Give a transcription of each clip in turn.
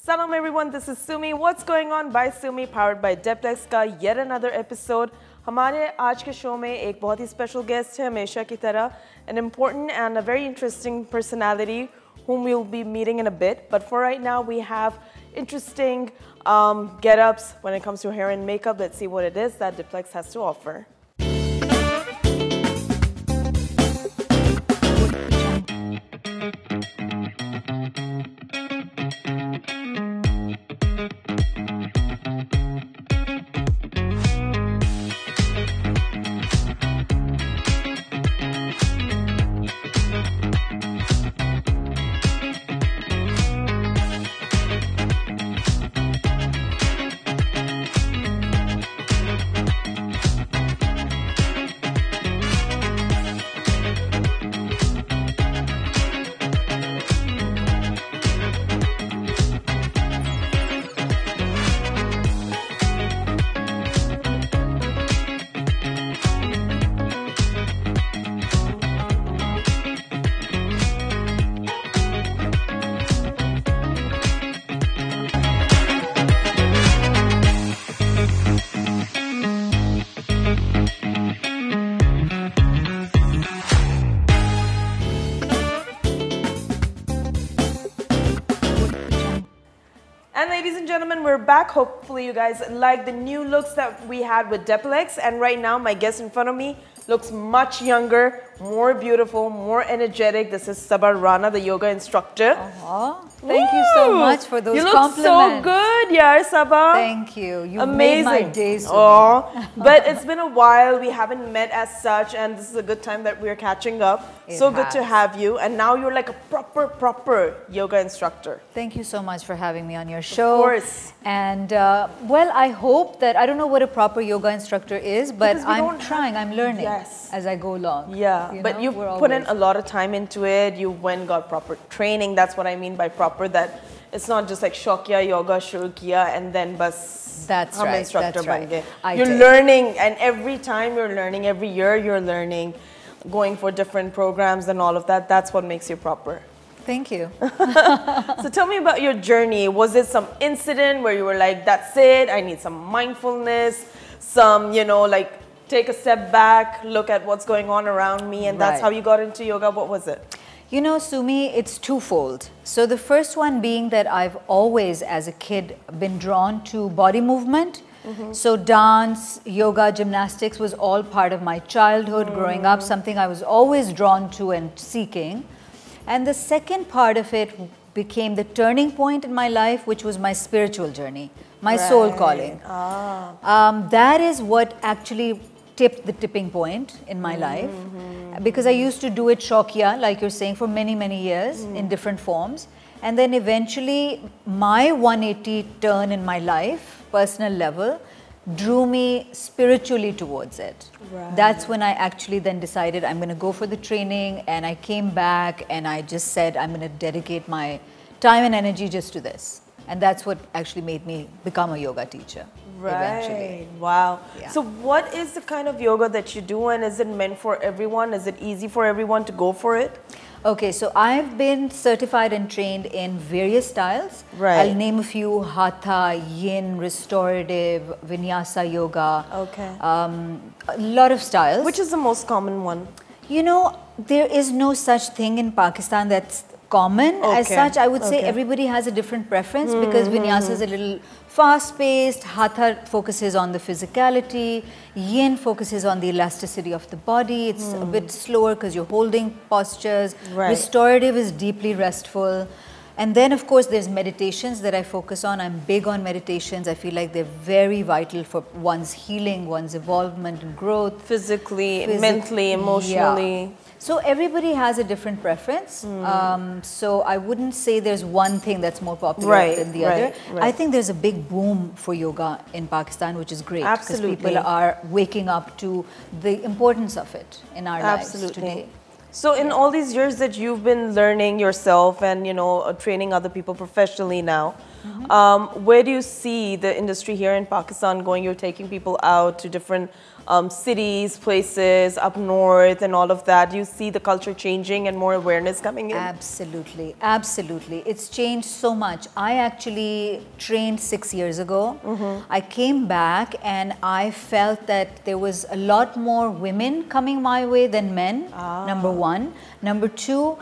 Salam everyone, this is Sumi. What's going on by Sumi, powered by Depilex का yet another episode. हमारे आज के show में एक बहुत ही special guest है हमेशा की तरह, an important and a very interesting personality whom we'll be meeting in a bit. But for right now, we have interesting get-ups when it comes to hair and makeup. Let's see what it is that Depilex has to offer. And ladies and gentlemen, we're back. Hopefully you guys like the new looks that we had with Depilex. And right now, my guest in front of me looks much younger, more beautiful, more energetic. This is Saba Rana, the yoga instructor. Thank you so much for those compliments. You look so good, yaar, Saba. Thank you. You made my days. But it's been a while. We haven't met as such, and this is a good time that we're catching up. Good to have you. And now you're like a proper yoga instructor. Thank you so much for having me on your show. Of course. And well, I hope that, I don't know what a proper yoga instructor is, but I'm trying, I'm learning as I go along. Yeah, but you've put in a lot of time into it. You went and got proper training. That's what I mean by proper, that it's not just like Shokya yoga, shuru kiya, and then bas that's right, instructor that's right. You're learning, and every time you're learning, every year you're learning, going for different programs and all of that. That's what makes you proper. Thank you. So tell me about your journey. Was it some incident where you were like, that's it, I need some mindfulness, some, you know, like take a step back, look at what's going on around me, and that's how you got into yoga? What was it? You know, Sumi, it's twofold. So the first one being that I've always, as a kid, been drawn to body movement. So dance, yoga, gymnastics was all part of my childhood growing up, something I was always drawn to and seeking. And the second part of it became the turning point in my life, which was my spiritual journey, my soul calling. That is what actually tipped the tipping point in my life, because I used to do it shokya, like you're saying, for many years in different forms. And then eventually my 180 turn in my life, personal level, drew me spiritually towards it. That's when I actually then decided I'm going to go for the training, and I came back and I just said I'm going to dedicate my time and energy just to this. And that's what actually made me become a yoga teacher eventually. Wow. Yeah. So what is the kind of yoga that you do, and is it meant for everyone? Is it easy for everyone to go for it? Okay, so I've been certified and trained in various styles. I'll name a few: Hatha, Yin, Restorative, Vinyasa Yoga. A lot of styles. Which is the most common one? You know, there is no such thing in Pakistan that's common as such. I would say everybody has a different preference, because Vinyasa is a little fast-paced, Hatha focuses on the physicality, Yin focuses on the elasticity of the body. It's a bit slower because you're holding postures. Restorative is deeply restful. And then, of course, there's meditations that I focus on. I'm big on meditations. I feel like they're very vital for one's healing, one's evolvement and growth. Physically, mentally, emotionally. Yeah. So everybody has a different preference. So I wouldn't say there's one thing that's more popular than the other. I think there's a big boom for yoga in Pakistan, which is great. Because people are waking up to the importance of it in our lives today. So in all these years that you've been learning yourself and, you know, training other people professionally now, Where do you see the industry here in Pakistan going? You're taking people out to different cities, places up north and all of that. Do you see the culture changing and more awareness coming in? Absolutely, absolutely. It's changed so much. I actually trained 6 years ago. I came back and I felt that there was a lot more women coming my way than men, number one. Number two,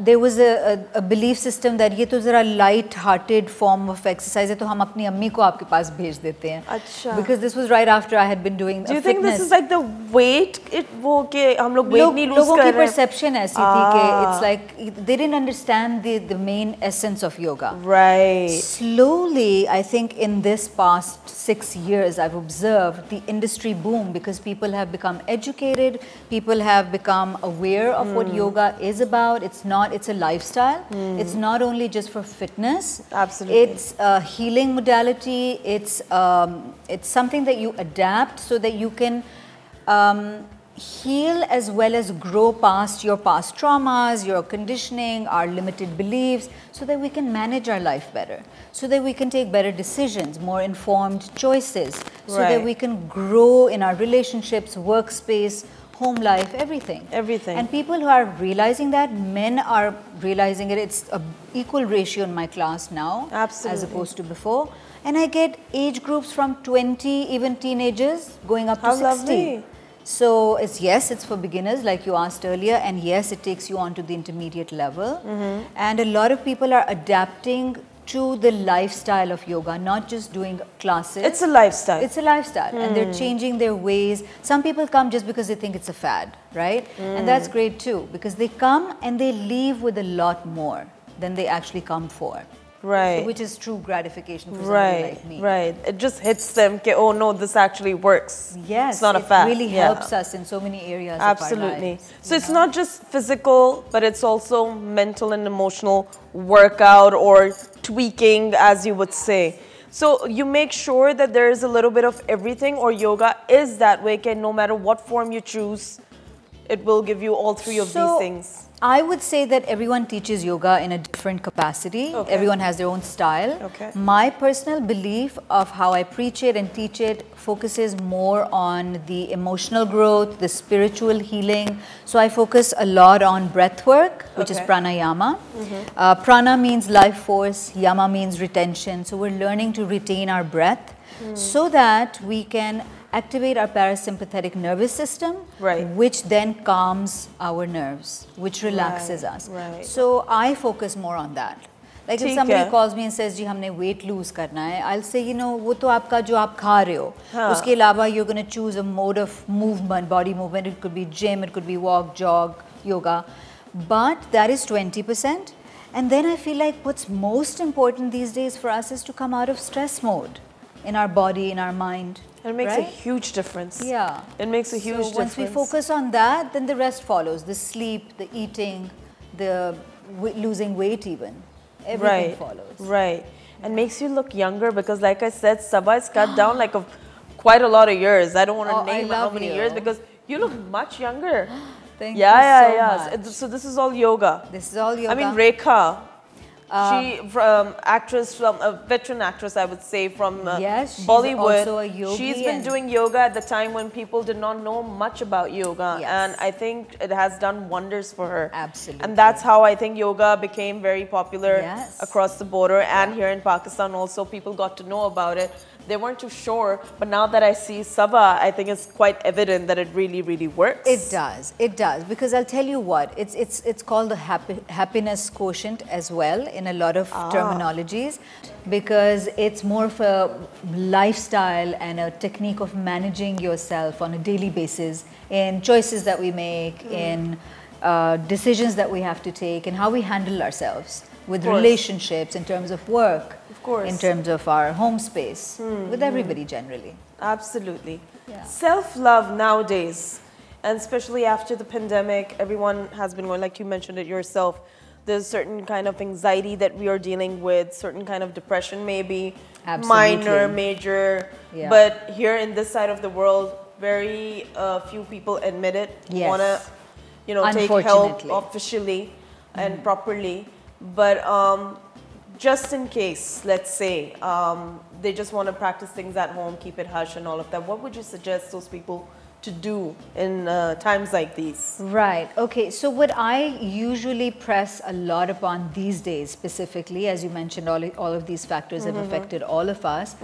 there was a belief system that ये तो ज़रा light-hearted form of exercise है तो हम अपनी अम्मी को आपके पास भेज देते हैं. अच्छा. Because this was right after I had been doing Do you think this is like the weight? वो कि हम लोग weight नहीं lose लोगों कर की रहे हैं? perception ऐसी थी कि it's like they didn't understand the main essence of yoga. Right. Slowly, I think in this past 6 years, I've observed the industry boom because people have become educated, people have become aware of what yoga is about. It's a lifestyle. It's not only just for fitness. Absolutely. It's a healing modality. It's something that you adapt so that you can heal as well as grow past your past traumas, your conditioning, our limited beliefs, so that we can manage our life better, so that we can take better decisions, more informed choices, so that we can grow in our relationships, workspace, home life, everything. Everything. And people who are realizing that, men are realizing it. It's an equal ratio in my class now. Absolutely. As opposed to before. And I get age groups from 20, even teenagers, going up to 60. Lovely. So it's for beginners like you asked earlier, and yes, it takes you on to the intermediate level. And a lot of people are adapting to the lifestyle of yoga, not just doing classes. It's a lifestyle. It's a lifestyle, and they're changing their ways. Some people come just because they think it's a fad, right? And that's great too, because they come and they leave with a lot more than they actually come for. Right. So, which is true gratification for somebody like me. Right. It just hits them, oh no, this actually works. Yes. It's not a fad. It really helps us in so many areas Absolutely. of our lives. So it's not just physical, but it's also mental and emotional workout or tweaking, as you would say. So you make sure that there is a little bit of everything, or yoga is that way, and no matter what form you choose, it will give you all three of these things. I would say that everyone teaches yoga in a different capacity. Okay. Everyone has their own style. Okay. My personal belief of how I preach it and teach it focuses more on the emotional growth, the spiritual healing. So I focus a lot on breath work, which is pranayama. Prana means life force, yama means retention. So we're learning to retain our breath so that we can activate our parasympathetic nervous system, which then calms our nerves, which relaxes us. So I focus more on that. Like if somebody calls me and says, "जी हमने weight lose करना है," I'll say, you know, वो तो आपका जो आप खा रहे हो, उसके अलावा you're going to choose a mode of movement, body movement. It could be gym, it could be walk, jog, yoga, but that is 20%. And then I feel like what's most important these days for us is to come out of stress mode in our body, in our mind. It makes a huge difference. Yeah. It makes a huge difference. Once we focus on that, then the rest follows. The sleep, the eating, the losing weight even. Everything follows. Right. And makes you look younger because like I said, Saba is cut down like quite a lot of years. I don't want to name how many years because you look much younger. Thank you so much. So this is all yoga. This is all yoga. I mean, Rekha. She from a veteran actress, I would say, from yes, she's Bollywood. Also a yogi. She's been doing yoga at the time when people did not know much about yoga, and I think it has done wonders for her. Absolutely. And that's how I think yoga became very popular across the border, and here in Pakistan also people got to know about it. They weren't too sure, but now that I see Saba, I think it's quite evident that it really, really works. It does. It does. Because I'll tell you what, it's called the happiness quotient as well in a lot of terminologies, because it's more of a lifestyle and a technique of managing yourself on a daily basis in choices that we make, in decisions that we have to take, and how we handle ourselves with relationships, in terms of work, in terms of our home space, with everybody generally. Absolutely. Yeah. Self-love nowadays, and especially after the pandemic, everyone has been going, like you mentioned it yourself, there's certain kind of anxiety that we are dealing with, certain kind of depression maybe, minor, major, but here in this side of the world, very few people admit it, want to, you know, take help officially and properly. But just in case, let's say, they just want to practice things at home, keep it hush and all of that, what would you suggest those people to do in times like these? Right. Okay. So what I usually press a lot upon these days specifically, as you mentioned, all of these factors have affected all of us.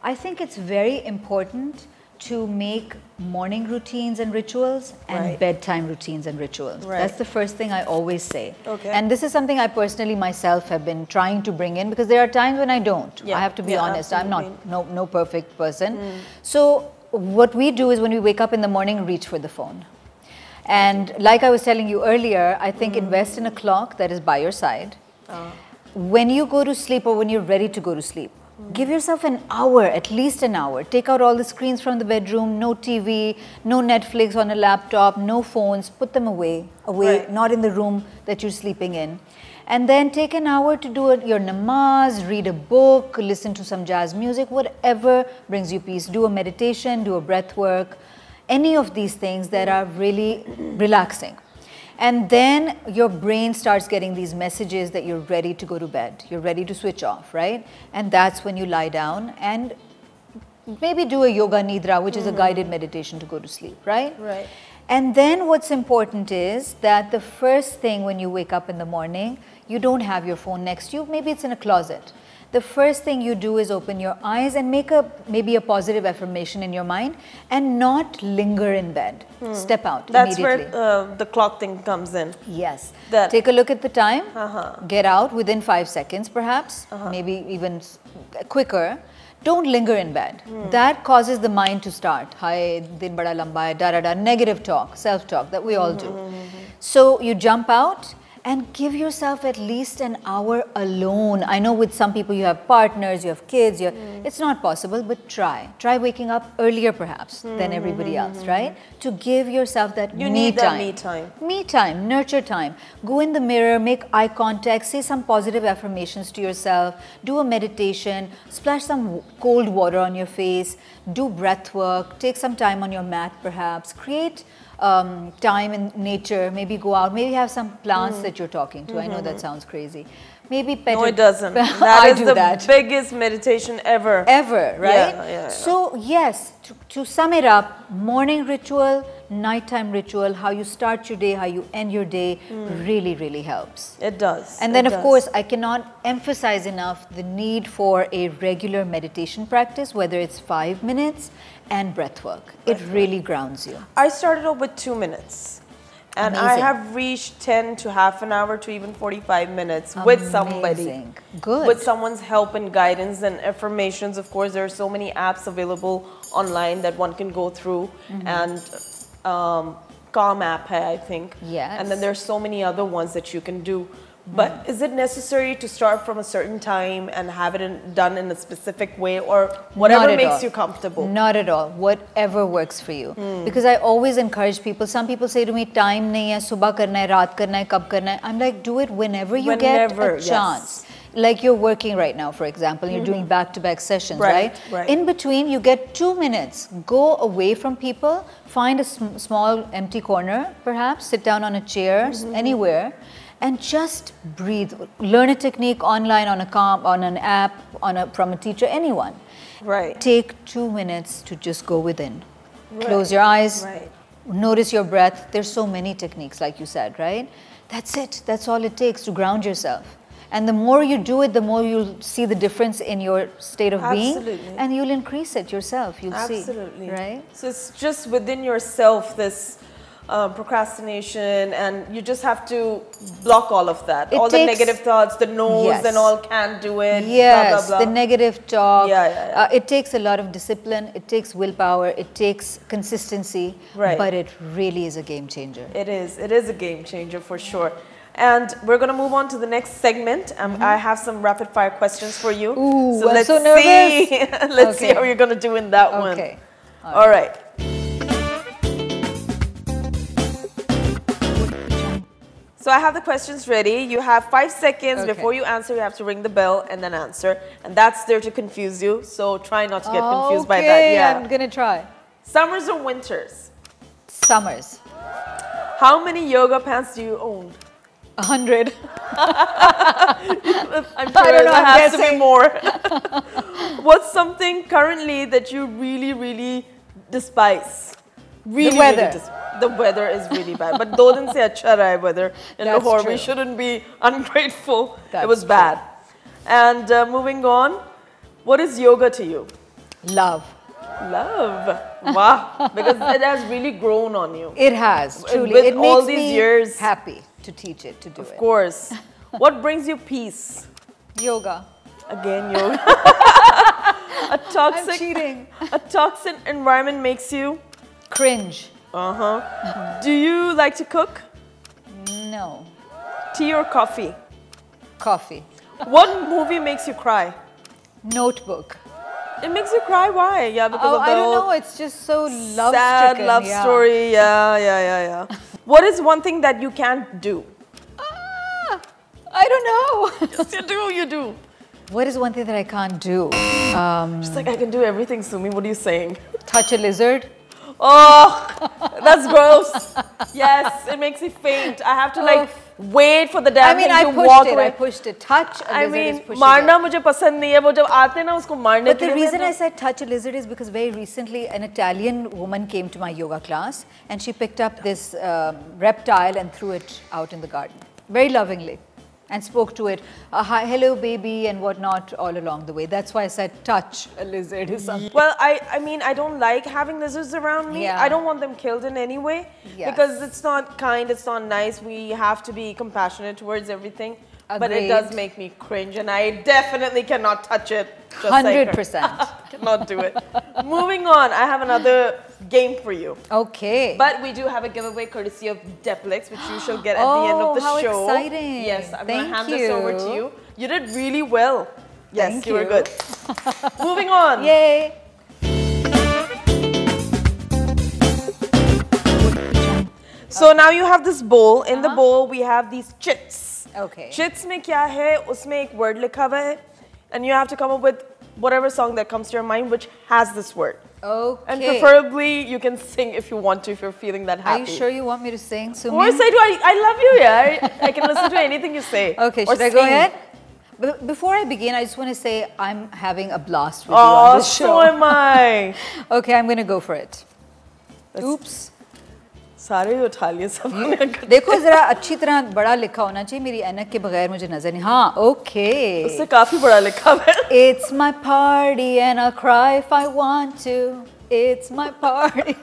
I think it's very important to make morning routines and rituals and bedtime routines and rituals. That's the first thing I always say. Okay. And this is something I personally myself have been trying to bring in, because there are times when I don't. I have to be honest. Absolutely. I'm not no perfect person. So what we do is when we wake up in the morning, reach for the phone. And like I was telling you earlier, I think invest in a clock that is by your side. When you go to sleep or when you're ready to go to sleep, give yourself an hour, at least an hour. Take out all the screens from the bedroom, no TV, no Netflix on a laptop, no phones. Put them away, not in the room that you're sleeping in. And then take an hour to do your namaz, read a book, listen to some jazz music, whatever brings you peace. Do a meditation, do a breath work, any of these things that are really relaxing. And then your brain starts getting these messages that you're ready to go to bed. You're ready to switch off, right? And that's when you lie down and maybe do a yoga nidra, which is a guided meditation to go to sleep, right? Right. And then what's important is that the first thing when you wake up in the morning, you don't have your phone next to you. Maybe it's in a closet. The first thing you do is open your eyes and make maybe a positive affirmation in your mind and not linger in bed. Step out immediately. That's where the clock thing comes in. Yes. That. Take a look at the time. Get out within 5 seconds perhaps, maybe even quicker. Don't linger in bed. That causes the mind to start. Hi, din bada lamba hai, da da da, negative talk, self-talk that we all do. So you jump out and give yourself at least an hour alone. I know with some people you have partners, you have kids, it's not possible, but try. Try waking up earlier perhaps than everybody else, right? To give yourself that You me need time. that me time. Me time, nurture time. Go in the mirror, make eye contact, say some positive affirmations to yourself, do a meditation, splash some cold water on your face, do breath work, take some time on your mat perhaps, create time in nature, maybe go out, maybe have some plants that you're talking to. I know that sounds crazy. Maybe pet No, it doesn't. That I is do the that. biggest meditation ever. Ever, right? Yeah. So yes, to sum it up, morning ritual, nighttime ritual, how you start your day, how you end your day, really, really helps. It does. And then of course, I cannot emphasize enough the need for a regular meditation practice, whether it's 5 minutes and breath work. It really grounds you. I started off with 2 minutes. And I have reached 10 to half an hour to even 45 minutes with somebody. Good. With someone's help and guidance and affirmations. Of course, there are so many apps available online that one can go through. And Calm app, I think. Yes. And then there's so many other ones that you can do. But is it necessary to start from a certain time and have it done in a specific way, or whatever makes you comfortable? Not at all. Whatever works for you. Because I always encourage people. Some people say to me, time nahi hai, subah karna hai, raat karna hai, kab karna hai. I'm like, do it whenever you get a chance. Like you're working right now, for example, you're doing back-to-back sessions, right? In between, you get 2 minutes. Go away from people, find a small empty corner, perhaps, sit down on a chair, anywhere, and just breathe. Learn a technique online, on an app, from a teacher, anyone. Take 2 minutes to just go within. Close your eyes. Notice your breath. There's so many techniques, like you said, right? That's it. That's all it takes to ground yourself. And the more you do it, the more you'll see the difference in your state of being. And you'll increase it yourself. You'll see. Right? So it's just within yourself, this procrastination, and you just have to block all of that. All the negative thoughts, the no's and all, can't do it. Yes, blah, blah, blah. the negative talk. It takes a lot of discipline. It takes willpower. It takes consistency. But it really is a game changer. It is. It is a game changer for sure. And we're going to move on to the next segment. I have some rapid fire questions for you. Ooh, so let's see. Let's see how you're going to do in that one. All right. So I have the questions ready. You have 5 seconds before you answer. You have to ring the bell and then answer. And that's there to confuse you. So try not to get confused by that. Yeah, I'm going to try. Summers or winters? Summers. How many yoga pants do you own? 100. I'm sure it has to be more. What's something currently that you really, really despise? Really, the weather. The weather is really bad. But do din se acha raha hai weather in Lahore. We shouldn't be ungrateful. It was bad. And moving on, what is yoga to you? Love. Love. Wow. Because it has really grown on you. It has, truly. With it makes all these me years. happy to teach it, to do it. Of course. What brings you peace? Yoga. Again, yoga. I'm cheating. A toxic environment makes you cringe. Do you like to cook? No. Tea or coffee? Coffee. What movie makes you cry? Notebook. It makes you cry? Why? Yeah, because of the I don't know. It's just so sad love story. Yeah. What is one thing that you can't do? I don't know. Yes, you do. What is one thing that I can't do? Just like I can do everything, Sumi. What are you saying? Touch a lizard. Oh, that's gross. Yes, it makes me faint. I have to like wait for the damn thing to walk away. I pushed it. Touch a lizard is pushing marna mujhe pasand nahi hai. वो जब आते हैं ना उसको मारने But the reason I said touch a lizard is because very recently an Italian woman came to my yoga class and she picked up this reptile and threw it out in the garden. Very lovingly. And spoke to it, hi, hello baby and whatnot all along the way. That's why I said touch a lizard or something. Well, I mean, I don't like having lizards around me. Yeah. I don't want them killed in any way. Yes. Because it's not kind, it's not nice. We have to be compassionate towards everything. Agreed. But it does make me cringe and I definitely cannot touch it. 100%. Cannot do it. Moving on, I have another game for you. Okay. But we do have a giveaway courtesy of Depilex, which you shall get at the end of the how show. Exciting. Yes, I'm going to hand this over to you. You did really well. Yes, you were good. Moving on. Yay. So now you have this bowl. In the bowl, we have these chits. Okay. Chits mein kya hai? Usme ek word likha hua hai. And you have to come up with whatever song that comes to your mind which has this word. Okay. And preferably you can sing if you want to, if you're feeling that happy. Are you sure you want me to sing, Sumi? Of course I do. I love you, yeah. I can listen to anything you say. Okay, should I go ahead? Before I begin, I just want to say I'm having a blast with you Oh, on this show. so am I. Okay, I'm going to go for it. Oops. सारे उठा लिए सब देखो जरा अच्छी तरह बड़ा लिखा होना चाहिए मेरी ऐनक के बगैर मुझे नजर नहीं हाँ okay उससे काफी बड़ा लिखा है It's my party and I'll cry if I want to It's my party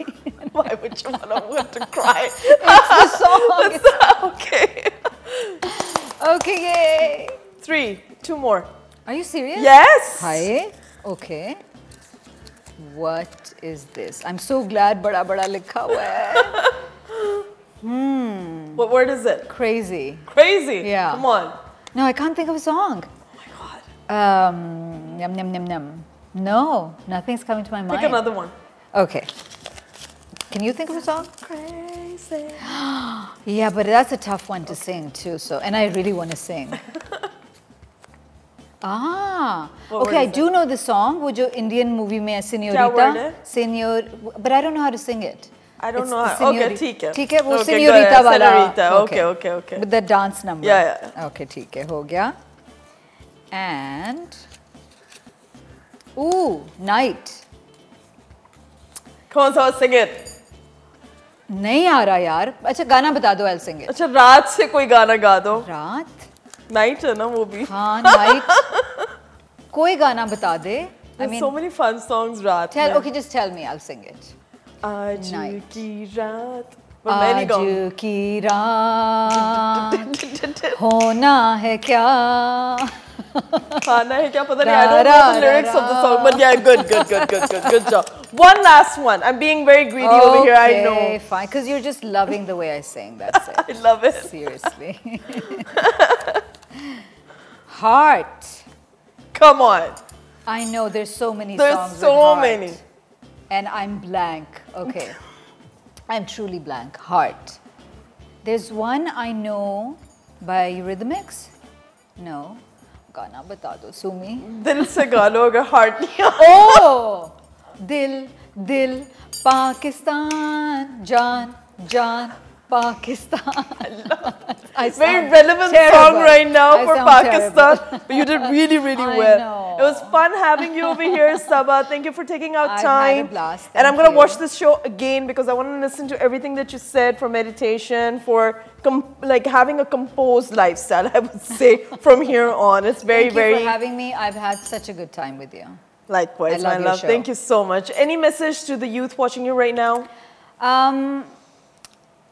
Why would you want to cry? It's the song Okay Okay yay 3 2 more Are you serious? Yes Hi Okay What is this? I'm so glad बड़ा बड़ा लिखा हुआ है What word is it? Crazy. Crazy? Yeah. Come on. No, I can't think of a song. Oh my god. Yum, yum, yum, yum. No, nothing's coming to my mind. Pick another one. Okay. Can you think of a song? Crazy. Yeah, but that's a tough one to sing too, so, and I really want to sing. Okay, I do know the song, wo jo Indian movie mein hai, Señorita. Senor, but I don't know how to sing it. I don't know how. Okay, ठीक है. ठीक है, वो Señorita वाला. Okay. With the dance number. Yeah. Okay, ठीक है, हो गया. And, ooh, night. Come on, so sing it. नहीं आ रहा यार. अच्छा गाना बता दो, I'll sing it. अच्छा रात से कोई गाना गा दो. रात? Night है ना वो भी. हाँ, night. कोई गाना बता दे. There's so many fun songs रात में. Okay, just tell me, I'll sing it. आज की रात. आज की रात होना है क्या खाना है क्या पता नहीं I don't know the lyrics of the song but yeah good job one last one I'm being very greedy over here I know okay fine because you're just loving the way I sing that's it I love it seriously heart come on I know there's so many songs with so heart. many And I'm blank. Okay. I'm truly blank. Heart. There's one I know by Rhythmix. No. Gana bata do, Sumi. Dil se गा लो अगर heart नहीं Oh! Dil, Pakistan, Jaan, Pakistan. very relevant song right now for Pakistan. But you did really, really well. It was fun having you over here, Saba. Thank you for taking out time. Had a blast. And I'm going to watch this show again because I want to listen to everything that you said for meditation, for like having a composed lifestyle, I would say, from here on. It's very, very... Thank you for having me. I've had such a good time with you. Likewise, my love. Thank you so much. Any message to the youth watching you right now?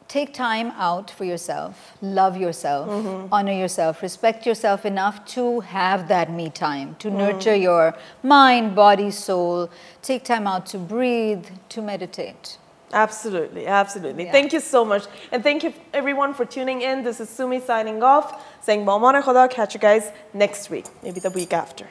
Take time out for yourself. Love yourself. Honor yourself. Respect yourself enough to have that me time, to nurture your mind, body, soul. Take time out to breathe, to meditate. Absolutely, absolutely. Yeah. Thank you so much. And thank you everyone for tuning in. This is Sumi signing off, saying Baumana Khuda. Catch you guys next week, maybe the week after.